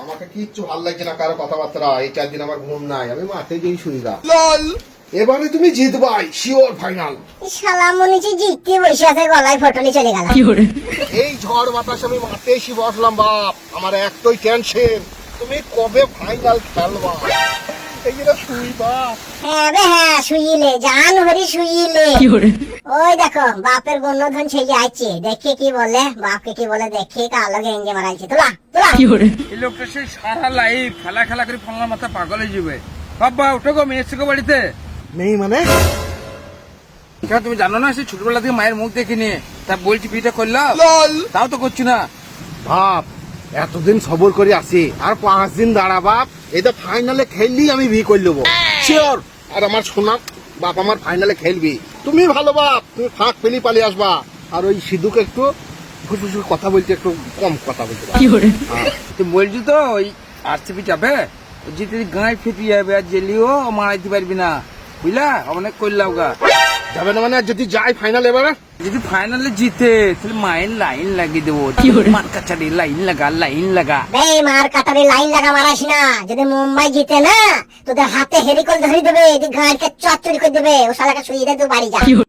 আমাকে কিচ্ছু ভালো লাগছে না কারো কথাবার্তা। এই 4 দিন আমার ঘুম নাই, আমি মাঠে গিয়ে শুই গা। এবারে তুমি জিতবাই, শিওর ফাইনাল। শালা মনে হচ্ছে জিততে বসে আছে, গলায় ফটলি চলে গেল। এই ঝড় বাতাস আমি মাঠে এসে বসলাম বাপ, আমার একটাই টেনশন, তুমি কবে ফাইনাল খেলবা। এই যে শুই বাপ। হ্যাঁ বে হ্যাঁ, শুইলে জান হরি শুইলে। ওই দেখো বাপের গণ্যধন ছেলে আইছে, দেখে কি বলে, বাপকে কি বলে দেখে, কালো গেঞ্জে মারাইছে। তোলা তোলা এই লোকটা সেই সারা লাইফ খেলা খেলা করে ফোনলার মাথা পাগল হয়ে যাবে। বাবা ওঠো গো, মেয়ে এসছে গো বাড়িতে। নেই মানে? কেন তুমি জানো না, সেই ছোটবেলা থেকে মায়ের মুখ দেখিনি, তা বলছি বিয়েটা করলাম, তাও তো করছি না। বাপ এতদিন সবর করে আসি, আর 5 দিন দাঁড়া বাপ, এটা ফাইনালে খেললি আমি বিয়ে করে নেবো শিওর। আর আমার শোনা বাপ, আমার ফাইনালে খেলবি তুমি, ভালো বাপ, তুমি ফাঁক পেলি পালিয়ে আসবা। আর ওই সিধুকে একটু ফুসফুস কথা বলতে, একটু কম কথা বলতে পারবা। তুমি বলছি তো ওই আরসিবি যাবে, জিতে গায়ে ফেটে যাবে, আর জেলিও মারাইতে পারবি না, বুঝলা, অনেক করলাম গা। যাবে না মানে? আর যদি যাই ফাইনাল এবারে, যদি ফাইনালে জিতে তাহলে মায়ের লাইন লাগিয়ে দেবো, মার কাছাড়ি লাইন লাগা, লাইন লাগা। বে মার কাটারে লাইন লাগা মারাস না। যদি মুম্বাই জিতে না, তোদের হাতে হেরিকল ধরে দেবে, গাড়িকে চচ্চড়ি করে দেবে, ও শালাকে শুয়ে দে, তুই বাড়ি যা।